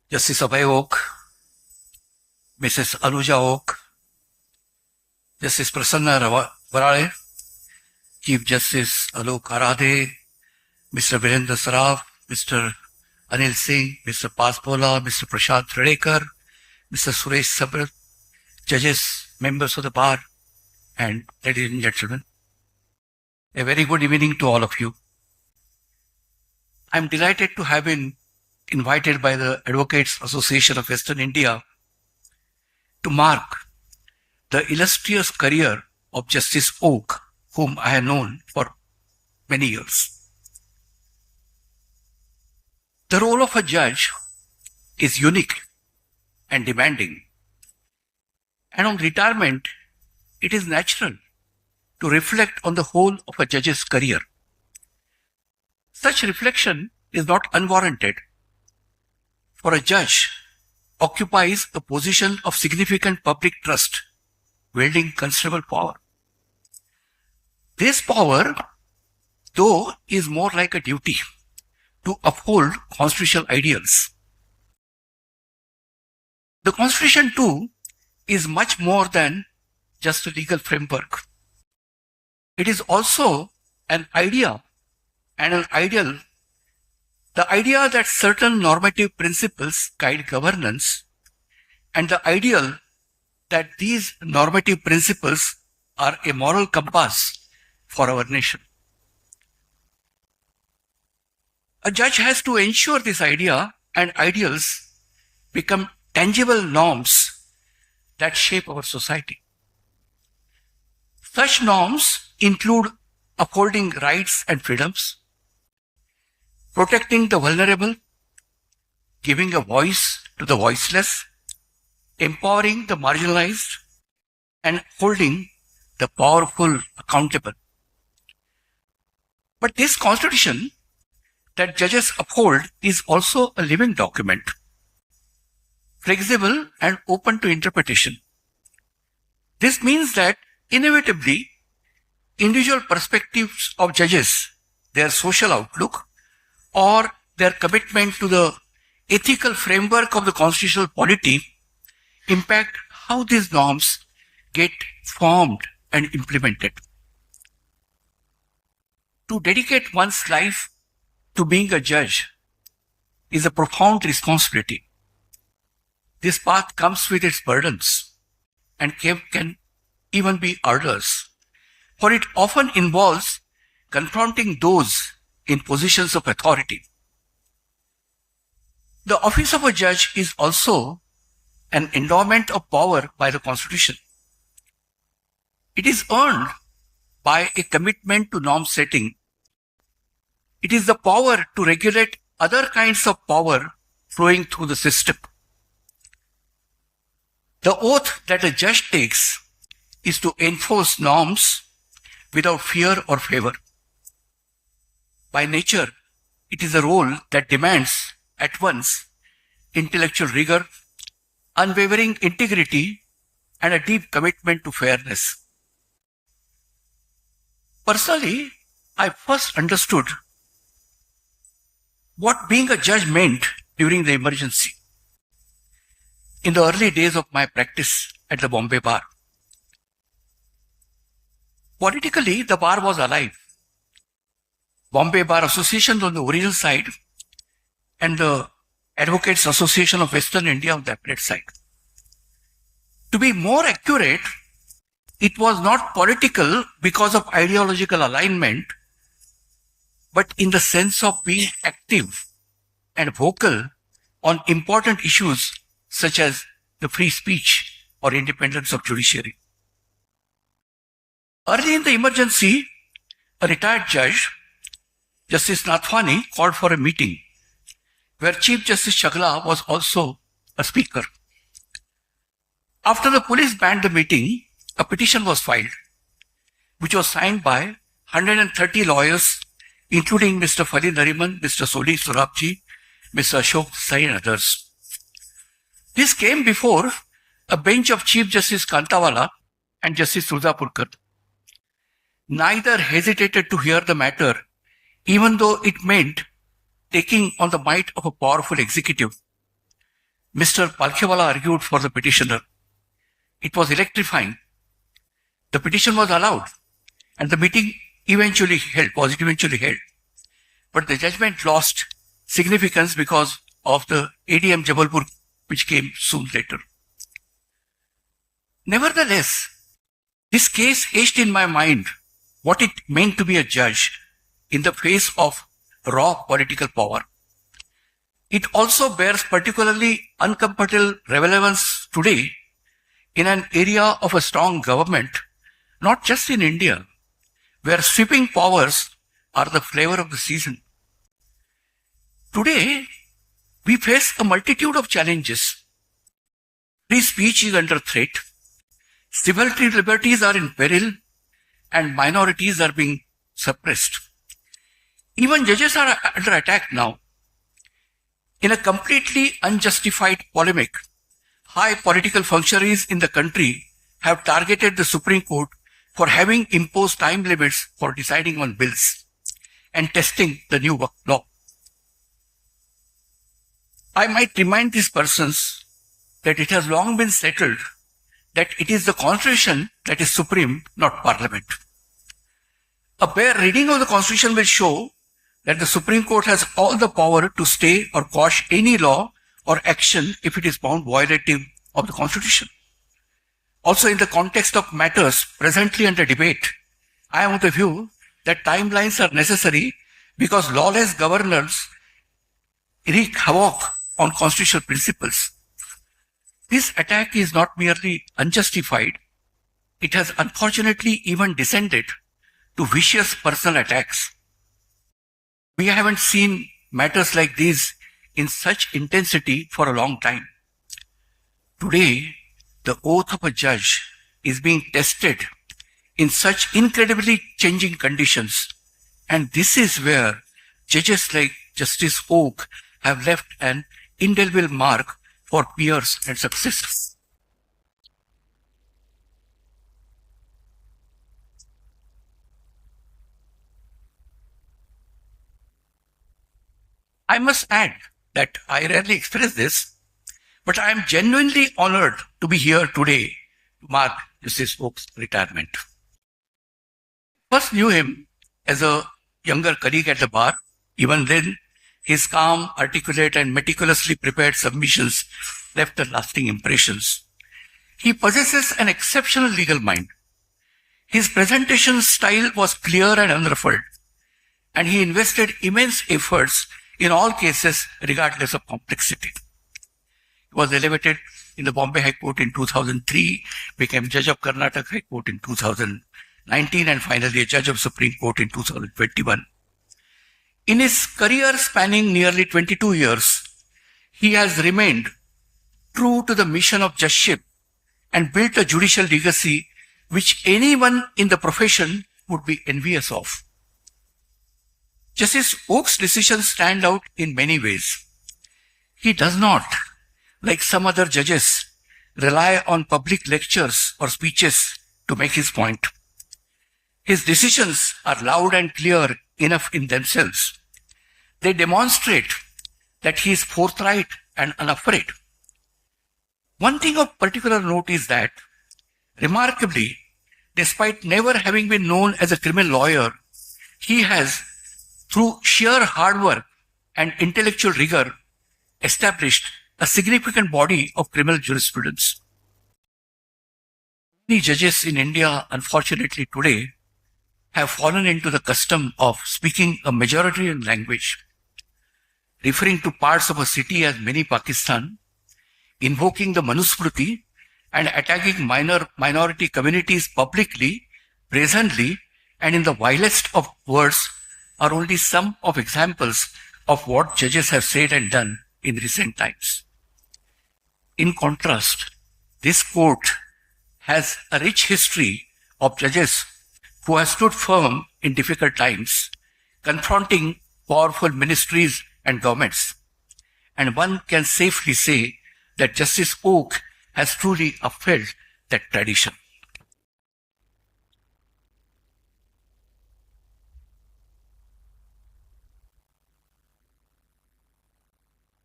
Justice Abhay Oak, Mrs. Anuja Oak, Justice Prasanna Varale, Chief Justice Alok Aradhe, Mr. Virendra Saraf, Mr. Anil Singh, Mr. Paspola, Mr. Prashant Redekar, Mr. Suresh Sabrat, judges, members of the bar, and ladies and gentlemen, a very good evening to all of you. I'm delighted to have been invited by the Advocates Association of Western India to mark the illustrious career of Justice Oak, whom I have known for many years. The role of a judge is unique and demanding, and on retirement, it is natural to reflect on the whole of a judge's career. Such reflection is not unwarranted, for a judge occupies a position of significant public trust, wielding considerable power. This power, though, is more like a duty to uphold constitutional ideals. The Constitution, too, is much more than just a legal framework. It is also an idea and an ideal, the idea that certain normative principles guide governance, and the ideal that these normative principles are a moral compass for our nation. A judge has to ensure this idea and ideals become tangible norms that shape our society. Such norms include upholding rights and freedoms, protecting the vulnerable, giving a voice to the voiceless, empowering the marginalized, and holding the powerful accountable. But this Constitution that judges uphold is also a living document, flexible and open to interpretation. This means that inevitably, individual perspectives of judges, their social outlook, or their commitment to the ethical framework of the constitutional polity impact how these norms get formed and implemented. To dedicate one's life to being a judge is a profound responsibility. This path comes with its burdens and can even be arduous, for it often involves confronting those in positions of authority. The office of a judge is also an endowment of power by the Constitution. It is earned by a commitment to norm setting. It is the power to regulate other kinds of power flowing through the system. The oath that a judge takes is to enforce norms without fear or favor. By nature, it is a role that demands at once intellectual rigor, unwavering integrity, and a deep commitment to fairness. Personally, I first understood what being a judge meant during the emergency, in the early days of my practice at the Bombay Bar. Politically, the bar was alive. Bombay Bar Association on the original side and the Advocates Association of Western India on the appellate side. To be more accurate, it was not political because of ideological alignment, but in the sense of being active and vocal on important issues such as the free speech or independence of judiciary. Early in the emergency, a retired judge, Justice Nathwani, called for a meeting where Chief Justice Chagla was also a speaker. After the police banned the meeting, a petition was filed, which was signed by 130 lawyers, including Mr. Fali Nariman, Mr. Soli Surabji, Mr. Ashok Sai and others. This came before a bench of Chief Justice Kantawala and Justice Surdapurkar. Neither hesitated to hear the matter, even though it meant taking on the might of a powerful executive, Mr. Palkhiwala argued for the petitioner. It was electrifying. The petition was allowed, and the meeting was eventually held. But the judgment lost significance because of the ADM Jabalpur, which came soon later. Nevertheless, this case etched in my mind what it meant to be a judge in the face of raw political power. It also bears particularly uncomfortable relevance today in an area of a strong government, not just in India, where sweeping powers are the flavor of the season. Today, we face a multitude of challenges. Free speech is under threat, civil liberties are in peril, and minorities are being suppressed. Even judges are under attack now. In a completely unjustified polemic, high political functionaries in the country have targeted the Supreme Court for having imposed time limits for deciding on bills and testing the new law. I might remind these persons that it has long been settled that it is the Constitution that is supreme, not Parliament. A bare reading of the Constitution will show that the Supreme Court has all the power to stay or quash any law or action if it is found violative of the Constitution. Also, in the context of matters presently under debate, I am of the view that timelines are necessary because lawless governors wreak havoc on constitutional principles. This attack is not merely unjustified, it has unfortunately even descended to vicious personal attacks. We haven't seen matters like these in such intensity for a long time. Today, the oath of a judge is being tested in such incredibly changing conditions, and this is where judges like Justice Oak have left an indelible mark for peers and successors. I must add that I rarely express this, but I am genuinely honored to be here today to mark Justice Oak's retirement. First knew him as a younger colleague at the bar. Even then, his calm, articulate, and meticulously prepared submissions left lasting impressions. He possesses an exceptional legal mind. His presentation style was clear and unruffled, and he invested immense efforts in all cases, regardless of complexity. He was elevated in the Bombay High Court in 2003, became Judge of Karnataka High Court in 2019, and finally a Judge of Supreme Court in 2021. In his career spanning nearly 22 years, he has remained true to the mission of judgeship and built a judicial legacy which anyone in the profession would be envious of. Justice Oak's decisions stand out in many ways. He does not, like some other judges, rely on public lectures or speeches to make his point. His decisions are loud and clear enough in themselves. They demonstrate that he is forthright and unafraid. One thing of particular note is that, remarkably, despite never having been known as a criminal lawyer, he has, through sheer hard work and intellectual rigor, established a significant body of criminal jurisprudence. Many judges in India, unfortunately today, have fallen into the custom of speaking a majoritarian language, referring to parts of a city as mini Pakistan, invoking the Manusmriti, and attacking minority communities publicly, brazenly, and in the vilest of words are only some of examples of what judges have said and done in recent times. In contrast, this court has a rich history of judges who have stood firm in difficult times, confronting powerful ministries and governments. And one can safely say that Justice Oak has truly upheld that tradition.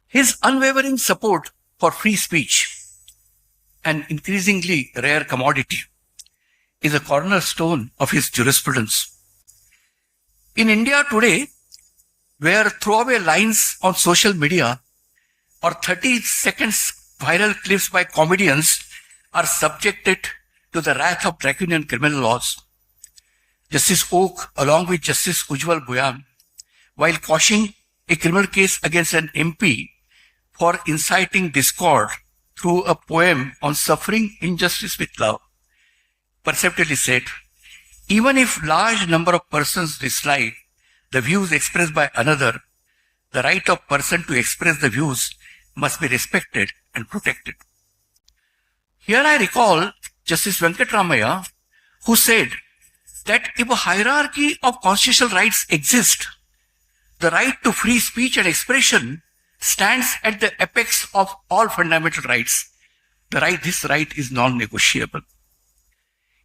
His unwavering support for free speech, an increasingly rare commodity, is a cornerstone of his jurisprudence. In India today, where throwaway lines on social media or 30 seconds viral clips by comedians are subjected to the wrath of draconian criminal laws, Justice Oak, along with Justice Ujjwal Bhuyan, while quashing a criminal case against an MP for inciting discord through a poem on suffering injustice with love, perceptively said, even if large number of persons dislike the views expressed by another, the right of person to express the views must be respected and protected. Here I recall Justice Venkatramaya, who said that if a hierarchy of constitutional rights exists, the right to free speech and expression stands at the apex of all fundamental rights. This right is non-negotiable.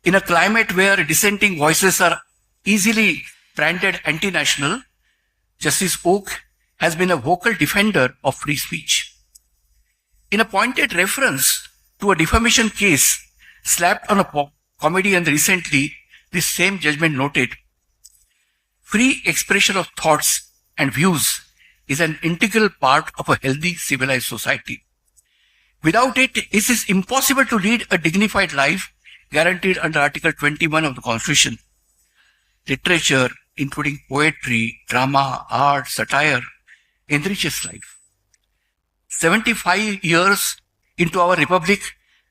In a climate where dissenting voices are easily branded anti-national, Justice Oak has been a vocal defender of free speech. In a pointed reference to a defamation case slapped on a comedian recently, this same judgment noted, free expression of thoughts and views is an integral part of a healthy civilized society. Without it, it is impossible to lead a dignified life guaranteed under Article 21 of the Constitution. Literature, including poetry, drama, art, satire, enriches life. 75 years into our republic,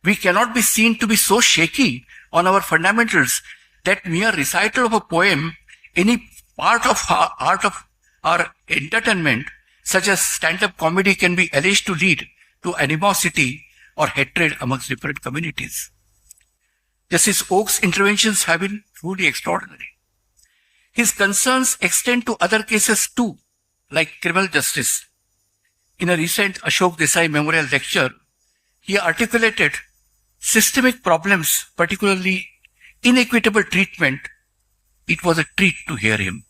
we cannot be seen to be so shaky on our fundamentals that mere recital of a poem, any part of our entertainment, such as stand-up comedy, can be alleged to lead to animosity or hatred amongst different communities. Justice Oak's interventions have been truly extraordinary. His concerns extend to other cases too, like criminal justice. In a recent Ashok Desai Memorial Lecture, he articulated systemic problems, particularly inequitable treatment. It was a treat to hear him.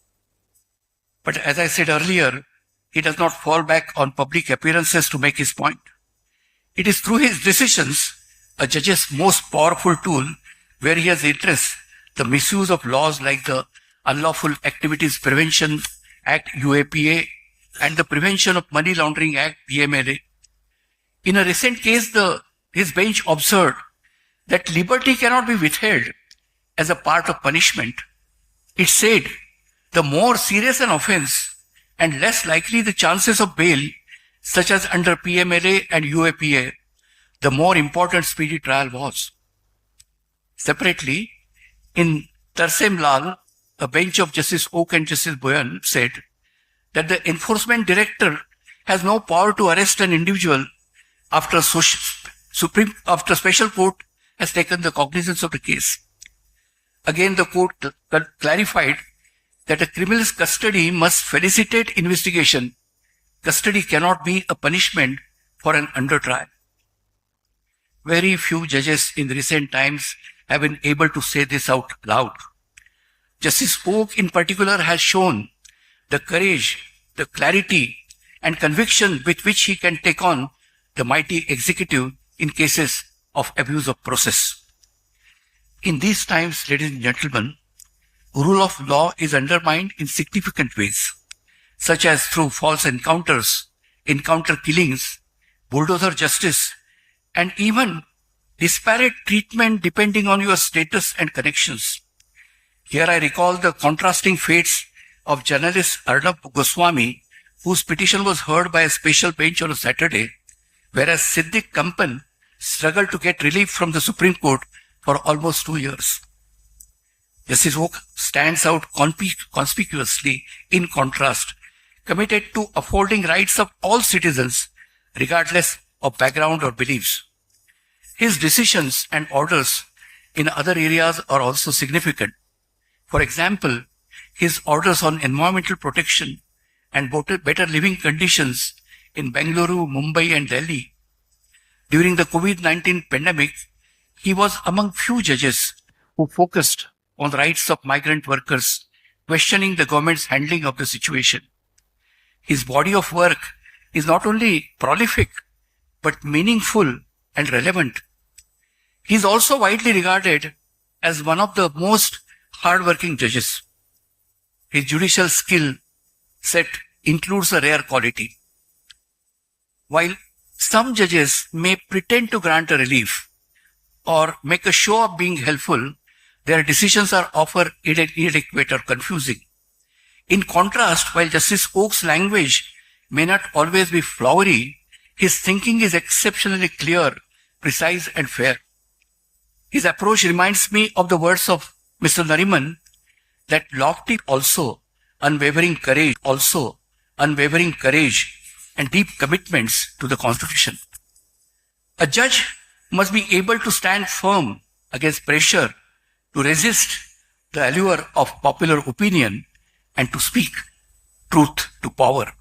But as I said earlier, he does not fall back on public appearances to make his point. It is through his decisions, a judge's most powerful tool, where he has addressed the misuse of laws like the Unlawful Activities Prevention Act UAPA and the Prevention of Money Laundering Act PMLA. In a recent case, his bench observed that liberty cannot be withheld as a part of punishment. It said the more serious an offense and less likely the chances of bail, such as under PMLA and UAPA, the more important speedy trial was. Separately, in Tarsem Lal, a bench of Justice Oak and Justice Bhuyan said that the enforcement director has no power to arrest an individual after special court has taken the cognizance of the case. Again, the court clarified that a criminal's custody must felicitate investigation. Custody cannot be a punishment for an under trial. Very few judges in recent times have been able to say this out loud. Justice Oak in particular has shown the courage, the clarity and conviction with which he can take on the mighty executive in cases of abuse of process. In these times, ladies and gentlemen, rule of law is undermined in significant ways, such as through false encounters, encounter killings, bulldozer justice, and even disparate treatment depending on your status and connections. Here I recall the contrasting fates of journalist Arnab Goswami, whose petition was heard by a special bench on a Saturday, whereas Siddiq Kampan struggled to get relief from the Supreme Court for almost 2 years. Justice Oak stands out conspicuously in contrast, committed to upholding rights of all citizens, regardless of background or beliefs. His decisions and orders in other areas are also significant. For example, his orders on environmental protection and better living conditions in Bengaluru, Mumbai and Delhi. During the COVID-19 pandemic, he was among few judges who focused on the rights of migrant workers, questioning the government's handling of the situation. His body of work is not only prolific, but meaningful and relevant. He is also widely regarded as one of the most hardworking judges. His judicial skill set includes a rare quality. While some judges may pretend to grant a relief or make a show of being helpful, their decisions are often inadequate or confusing. In contrast, while Justice Oak's language may not always be flowery, his thinking is exceptionally clear, precise, and fair. His approach reminds me of the words of Mr. Nariman that lofty unwavering courage and deep commitments to the Constitution. A judge must be able to stand firm against pressure, to resist the allure of popular opinion, and to speak truth to power.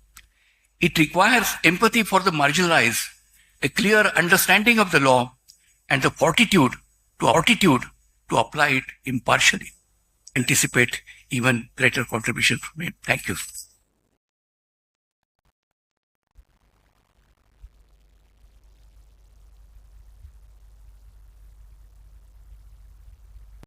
It requires empathy for the marginalized, a clear understanding of the law, and the fortitude to apply it impartially. Anticipate even greater contribution from him. Thank you.